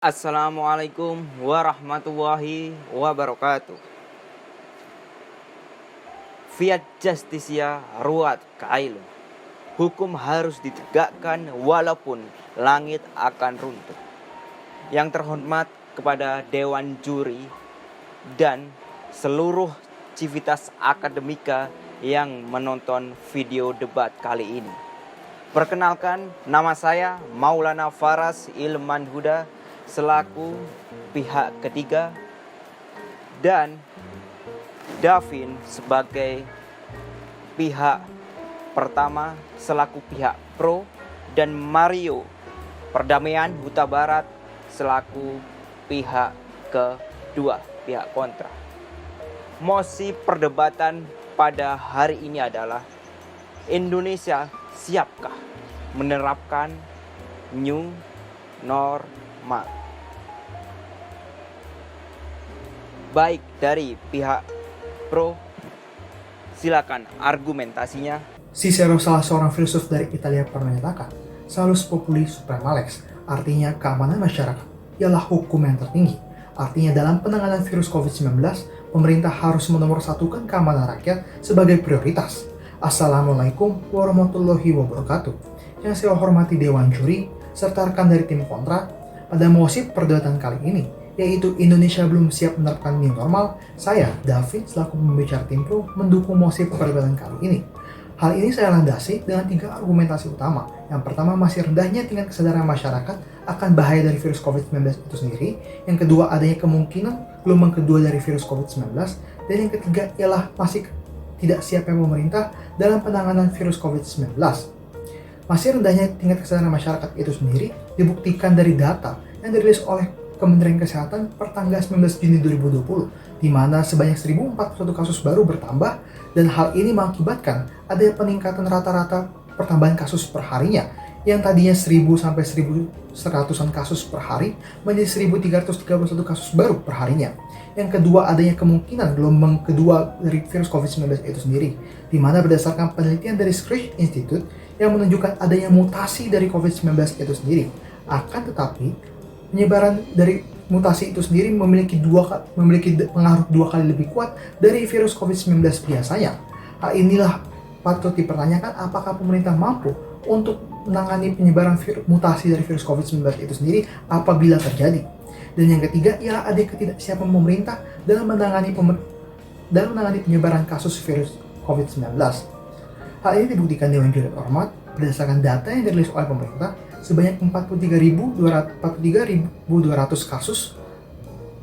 Assalamualaikum warahmatullahi wabarakatuh. Fiat Justitia Ruat Kailun. Hukum harus ditegakkan walaupun langit akan runtuh. Yang terhormat kepada Dewan Juri dan seluruh civitas akademika yang menonton video debat kali ini. Perkenalkan, nama saya Maulana Faras Ilman Huda selaku pihak ketiga dan Davin sebagai pihak pertama selaku pihak pro dan Mario Perdamaian Huta Barat selaku pihak kedua, pihak kontra. Mosi perdebatan pada hari ini adalah Indonesia siapkah menerapkan new normal? Baik dari pihak pro, silakan argumentasinya. Cicero, salah seorang filsuf dari Italia, pernah menyatakan, salus populi suprema lex, artinya keamanan masyarakat ialah hukum yang tertinggi. Artinya dalam penanganan virus COVID-19, pemerintah harus menomorsatukan keamanan rakyat sebagai prioritas. Assalamualaikum warahmatullahi wabarakatuh. Yang saya hormati Dewan Juri, serta rekan dari tim kontra, pada mosi perdebatan kali ini, yaitu Indonesia belum siap menerapkan new normal, saya, David, selaku pembicara tim pro, mendukung mosi perdebatan kali ini. Hal ini saya landasi dengan 3 argumentasi utama. Yang pertama, masih rendahnya tingkat kesadaran masyarakat akan bahaya dari virus COVID-19 itu sendiri. Yang kedua, adanya kemungkinan gelombang kedua dari virus COVID-19. Dan yang ketiga ialah masih tidak siapnya pemerintah dalam penanganan virus COVID-19. Masih rendahnya tingkat kesadaran masyarakat itu sendiri dibuktikan dari data yang dirilis oleh Kementerian Kesehatan per tanggal 19 Juni 2020, di mana sebanyak 1.041 kasus baru bertambah, dan hal ini mengakibatkan adanya peningkatan rata-rata pertambahan kasus per harinya, yang tadinya 1.000 sampai 1.100-an kasus per hari menjadi 1.331 kasus baru per harinya. Yang kedua, adanya kemungkinan gelombang kedua dari virus COVID-19 itu sendiri, di mana berdasarkan penelitian dari Scripps Institute yang menunjukkan adanya mutasi dari COVID-19 itu sendiri. Akan tetapi, penyebaran dari mutasi itu sendiri memiliki pengaruh 2 kali lebih kuat dari virus COVID-19 biasanya. Hal inilah patut dipertanyakan apakah pemerintah mampu untuk menangani penyebaran mutasi dari virus COVID-19 itu sendiri apabila terjadi. Dan yang ketiga ialah ada ketidaksiapan pemerintah dalam menangani penyebaran kasus virus COVID-19. Hal ini dibuktikan Dewan Juri Terhormat berdasarkan data yang dirilis oleh pemerintah. Sebanyak 43.200 kasus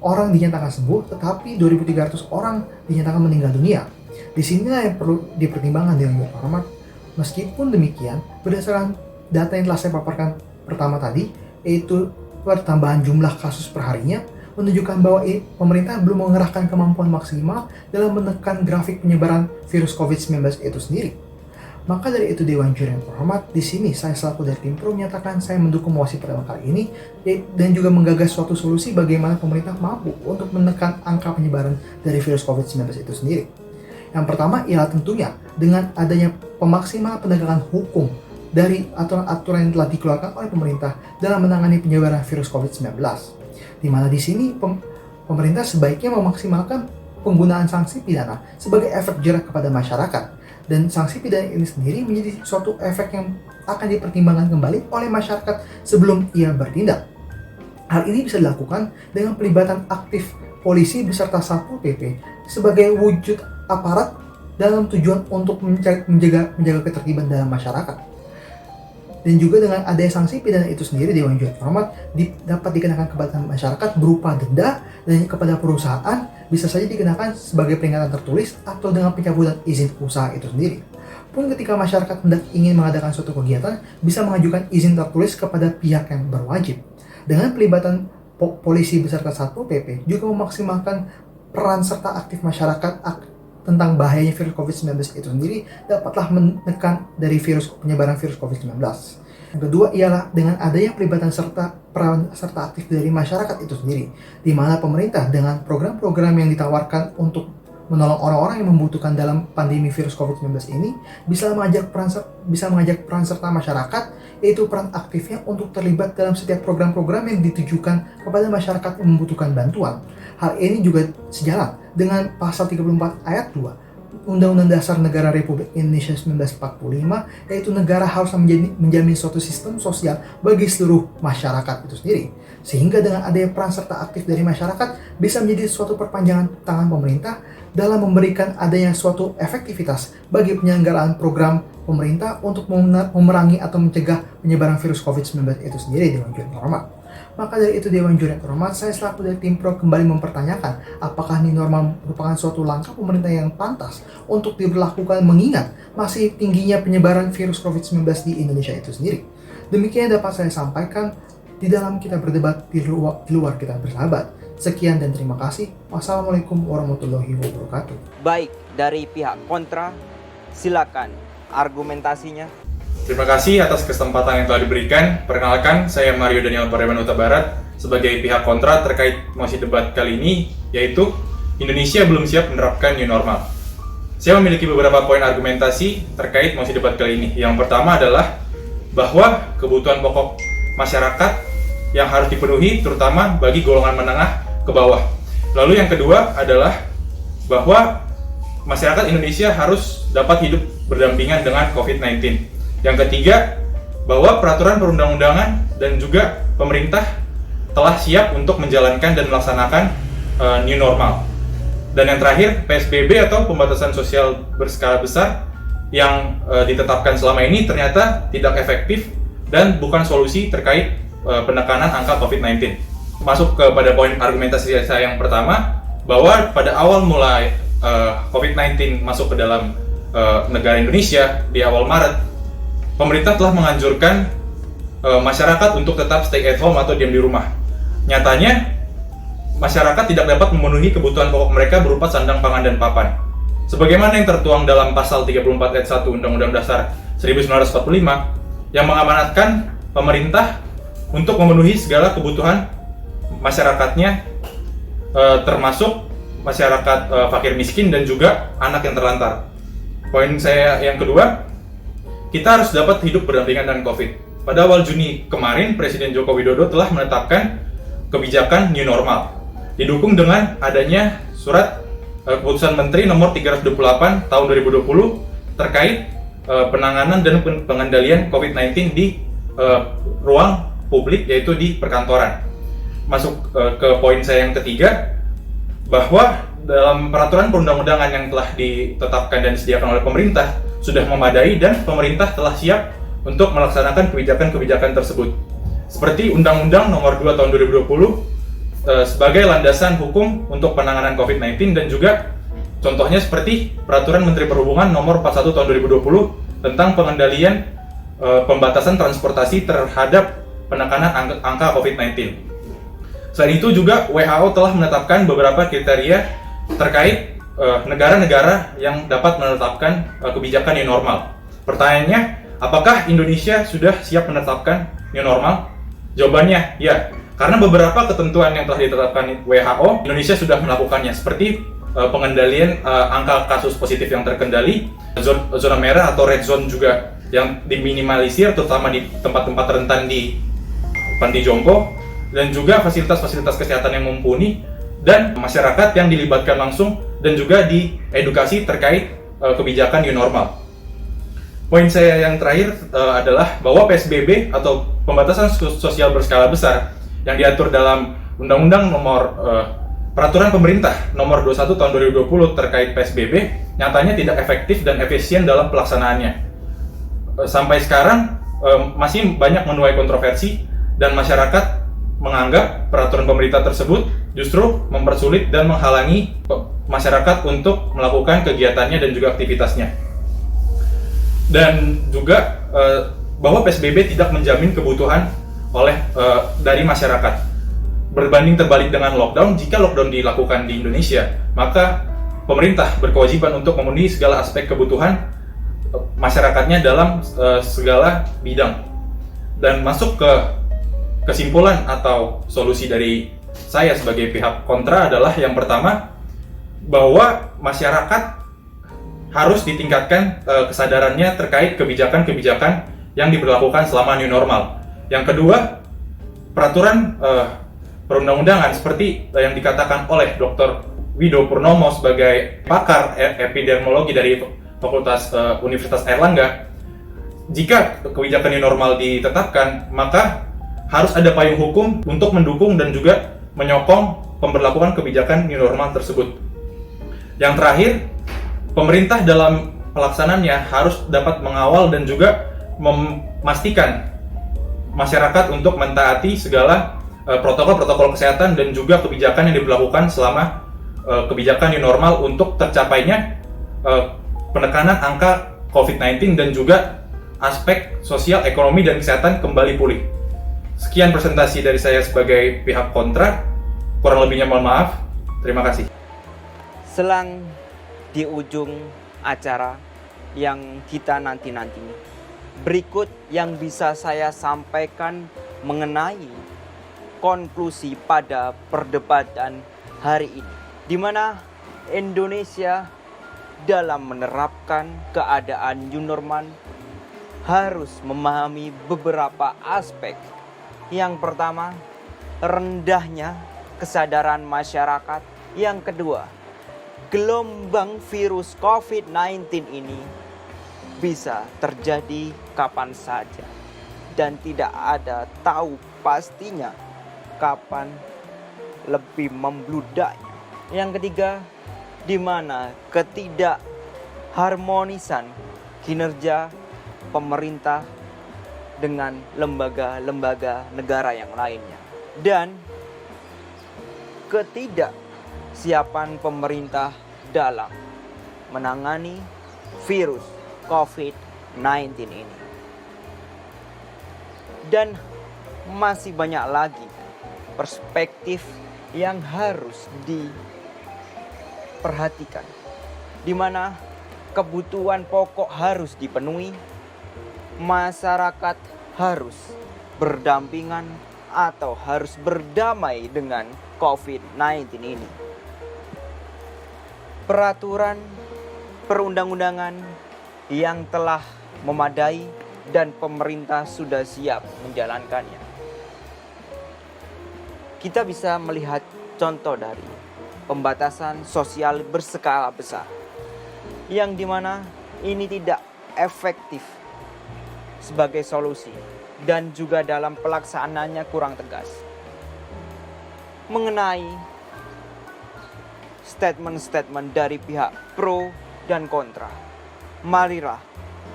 orang dinyatakan sembuh, tetapi 2.300 orang dinyatakan meninggal dunia. Di sinilah yang perlu dipertimbangkan Dewan Juri Terhormat. Meskipun demikian, berdasarkan data yang telah saya paparkan pertama tadi, yaitu pertambahan jumlah kasus per harinya, menunjukkan bahwa pemerintah belum mengerahkan kemampuan maksimal dalam menekan grafik penyebaran virus COVID-19 itu sendiri. Maka dari itu Dewan Juri yang terhormat, di sini saya selaku dari tim pro menyatakan saya mendukung mosi pertama kali ini dan juga menggagas suatu solusi bagaimana pemerintah mampu untuk menekan angka penyebaran dari virus COVID-19 itu sendiri. Yang pertama ialah tentunya dengan adanya pemaksimalan penegakan hukum dari aturan-aturan yang telah dikeluarkan oleh pemerintah dalam menangani penyebaran virus COVID-19. Di mana di sini pemerintah sebaiknya memaksimalkan penggunaan sanksi pidana sebagai efek jerak kepada masyarakat. Dan sanksi pidana ini sendiri menjadi suatu efek yang akan dipertimbangkan kembali oleh masyarakat sebelum ia bertindak. Hal ini bisa dilakukan dengan pelibatan aktif polisi beserta Satpol PP sebagai wujud aparat dalam tujuan untuk menjaga ketertiban dalam masyarakat. Dan juga dengan adanya sanksi pidana itu sendiri, Dewan Juri Terhormat dapat dikenakan kepada masyarakat berupa denda, dan kepada perusahaan bisa saja dikenakan sebagai peringatan tertulis atau dengan pencabutan izin usaha itu sendiri. Pun ketika masyarakat hendak ingin mengadakan suatu kegiatan, bisa mengajukan izin tertulis kepada pihak yang berwajib. Dengan pelibatan polisi beserta Satpol PP juga memaksimalkan peran serta aktif masyarakat tentang bahayanya virus COVID-19 itu sendiri dapatlah menekan dari penyebaran virus COVID-19. Yang kedua ialah dengan adanya pelibatan peran serta aktif dari masyarakat itu sendiri, di mana pemerintah dengan program-program yang ditawarkan untuk menolong orang-orang yang membutuhkan dalam pandemi virus COVID-19 ini bisa mengajak peran serta masyarakat, yaitu peran aktifnya untuk terlibat dalam setiap program-program yang ditujukan kepada masyarakat yang membutuhkan bantuan. Hal ini juga sejalan dengan pasal 34 ayat 2 Undang-Undang Dasar Negara Republik Indonesia 1945, yaitu negara harus menjamin suatu sistem sosial bagi seluruh masyarakat itu sendiri. Sehingga dengan adanya peran serta aktif dari masyarakat bisa menjadi suatu perpanjangan tangan pemerintah dalam memberikan adanya suatu efektivitas bagi penyelenggaraan program pemerintah untuk memerangi atau mencegah penyebaran virus COVID-19 itu sendiri dengan new normal. Maka dari itu Dewan Juri yang terhormat, saya selaku dari tim Pro kembali mempertanyakan apakah new normal merupakan suatu langkah pemerintah yang pantas untuk diberlakukan mengingat masih tingginya penyebaran virus COVID-19 di Indonesia itu sendiri. Demikian dapat saya sampaikan di dalam kita berdebat di luar kita bersahabat. Sekian dan terima kasih. Wassalamualaikum warahmatullahi wabarakatuh. Baik dari pihak kontra, silakan argumentasinya. Terima kasih atas kesempatan yang telah diberikan. Perkenalkan, saya Mario Daniel Pariaman Huta Barat sebagai pihak kontra terkait mosi debat kali ini, yaitu Indonesia belum siap menerapkan new normal. Saya memiliki beberapa poin argumentasi terkait mosi debat kali ini. Yang pertama adalah bahwa kebutuhan pokok masyarakat yang harus dipenuhi terutama bagi golongan menengah ke bawah. Lalu yang kedua adalah bahwa masyarakat Indonesia harus dapat hidup berdampingan dengan COVID-19. Yang ketiga, bahwa peraturan perundang-undangan dan juga pemerintah telah siap untuk menjalankan dan melaksanakan new normal. Dan yang terakhir, PSBB atau pembatasan sosial berskala besar yang ditetapkan selama ini ternyata tidak efektif dan bukan solusi terkait penekanan angka COVID-19. Masuk kepada poin argumentasi saya yang pertama, bahwa pada awal mulai COVID-19 masuk ke dalam negara Indonesia di awal Maret, pemerintah telah menganjurkan masyarakat untuk tetap stay at home atau diam di rumah. Nyatanya, masyarakat tidak dapat memenuhi kebutuhan pokok mereka berupa sandang, pangan, dan papan. Sebagaimana yang tertuang dalam pasal 34 ayat 1 Undang-Undang Dasar 1945 yang mengamanatkan pemerintah untuk memenuhi segala kebutuhan masyarakatnya, termasuk masyarakat fakir miskin dan juga anak yang terlantar. Poin saya yang kedua, kita harus dapat hidup berdampingan dengan COVID. Pada awal Juni kemarin, Presiden Joko Widodo telah menetapkan kebijakan new normal, didukung dengan adanya surat keputusan Menteri nomor 328 tahun 2020 terkait penanganan dan pengendalian COVID-19 di ruang publik, yaitu di perkantoran. Masuk ke poin saya yang ketiga, bahwa dalam peraturan perundang-undangan yang telah ditetapkan dan disediakan oleh pemerintah sudah memadai dan pemerintah telah siap untuk melaksanakan kebijakan-kebijakan tersebut. Seperti Undang-Undang Nomor 2 Tahun 2020 sebagai landasan hukum untuk penanganan COVID-19 dan juga contohnya seperti Peraturan Menteri Perhubungan Nomor 41 Tahun 2020 tentang pengendalian pembatasan transportasi terhadap penekanan angka COVID-19. Selain itu juga WHO telah menetapkan beberapa kriteria terkait negara-negara yang dapat menetapkan kebijakan new normal. Pertanyaannya, apakah Indonesia sudah siap menetapkan new normal? Jawabannya, ya. Karena beberapa ketentuan yang telah ditetapkan WHO, Indonesia sudah melakukannya, seperti pengendalian angka kasus positif yang terkendali, zona merah atau red zone juga yang diminimalisir, terutama di tempat-tempat rentan di panti jompo, dan juga fasilitas-fasilitas kesehatan yang mumpuni, dan masyarakat yang dilibatkan langsung, dan juga diedukasi terkait kebijakan new normal. Poin saya yang terakhir adalah bahwa PSBB atau pembatasan sosial berskala besar yang diatur dalam Undang-Undang Nomor Peraturan Pemerintah Nomor 21 Tahun 2020 terkait PSBB nyatanya tidak efektif dan efisien dalam pelaksanaannya. Sampai sekarang masih banyak menuai kontroversi dan masyarakat menganggap peraturan pemerintah tersebut justru mempersulit dan menghalangi masyarakat untuk melakukan kegiatannya dan juga aktivitasnya. Dan juga bahwa PSBB tidak menjamin kebutuhan dari masyarakat. Berbanding terbalik dengan lockdown, jika lockdown dilakukan di Indonesia, maka pemerintah berkewajiban untuk memenuhi segala aspek kebutuhan masyarakatnya dalam segala bidang. Dan masuk ke kesimpulan atau solusi dari saya sebagai pihak kontra adalah yang pertama, bahwa masyarakat harus ditingkatkan kesadarannya terkait kebijakan-kebijakan yang diberlakukan selama new normal. Yang kedua, peraturan perundang-undangan seperti yang dikatakan oleh Dr. Wido Purnomo sebagai pakar epidemiologi dari Fakultas Universitas Airlangga, jika kebijakan new normal ditetapkan, maka harus ada payung hukum untuk mendukung dan juga menyokong pemberlakuan kebijakan new normal tersebut. Yang terakhir, pemerintah dalam pelaksananya harus dapat mengawal dan juga memastikan masyarakat untuk mentaati segala protokol-protokol kesehatan dan juga kebijakan yang diberlakukan selama kebijakan new normal untuk tercapainya penekanan angka COVID-19 dan juga aspek sosial, ekonomi, dan kesehatan kembali pulih. Sekian presentasi dari saya sebagai pihak kontra. Kurang lebihnya mohon maaf. Terima kasih. Selang di ujung acara yang kita nanti-nanti, berikut yang bisa saya sampaikan mengenai konklusi pada perdebatan hari ini, di mana Indonesia dalam menerapkan keadaan new normal harus memahami beberapa aspek. Yang pertama, rendahnya kesadaran masyarakat. Yang kedua, gelombang virus COVID-19 ini bisa terjadi kapan saja dan tidak ada tahu pastinya kapan lebih membludaknya. Yang ketiga, di mana ketidakharmonisan kinerja pemerintah dengan lembaga-lembaga negara yang lainnya, dan ketidaksiapan pemerintah dalam menangani virus COVID-19 ini. Dan masih banyak lagi perspektif yang harus diperhatikan, di mana kebutuhan pokok harus dipenuhi, masyarakat harus berdampingan atau harus berdamai dengan COVID-19 ini. Peraturan perundang-undangan yang telah memadai dan pemerintah sudah siap menjalankannya. Kita bisa melihat contoh dari pembatasan sosial berskala besar, yang dimana ini tidak efektif sebagai solusi dan juga dalam pelaksanaannya kurang tegas. Mengenai statement-statement dari pihak pro dan kontra, marilah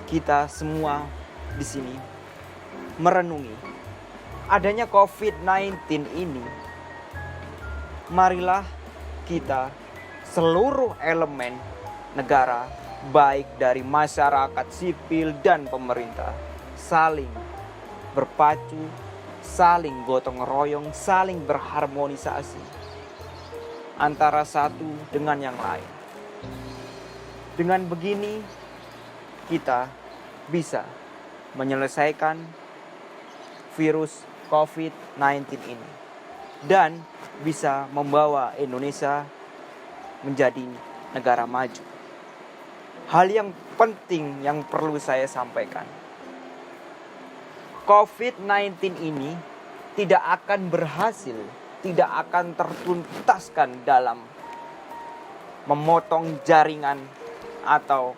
kita semua di sini merenungi adanya COVID-19 ini. Marilah kita seluruh elemen negara, baik dari masyarakat sipil dan pemerintah, saling berpacu, saling gotong royong, saling berharmonisasi antara satu dengan yang lain. Dengan begini kita bisa menyelesaikan virus COVID-19 ini dan bisa membawa Indonesia menjadi negara maju. Hal yang penting yang perlu saya sampaikan, COVID-19 ini tidak akan berhasil, tidak akan tertuntaskan dalam memotong jaringan atau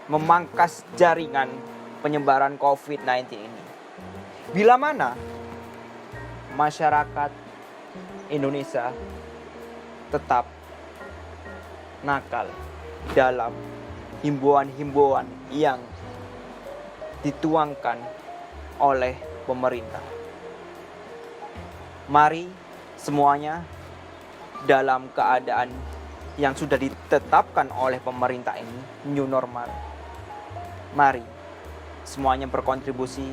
memangkas jaringan penyebaran COVID-19 ini. Bila mana masyarakat Indonesia tetap nakal dalam himbauan-himbauan yang dituangkan oleh pemerintah. Mari semuanya dalam keadaan yang sudah ditetapkan oleh pemerintah ini, new normal. Mari semuanya berkontribusi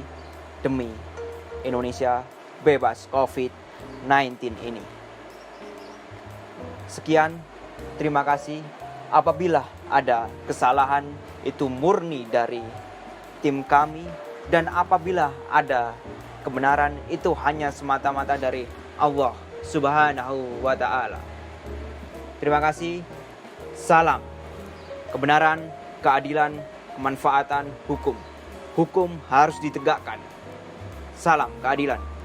demi Indonesia bebas COVID-19 ini. Sekian, terima kasih. Apabila ada kesalahan, itu murni dari tim kami, dan apabila ada kebenaran, itu hanya semata-mata dari Allah Subhanahu wa Ta'ala. Terima kasih. Salam kebenaran, keadilan, kemanfaatan hukum. Hukum harus ditegakkan. Salam keadilan.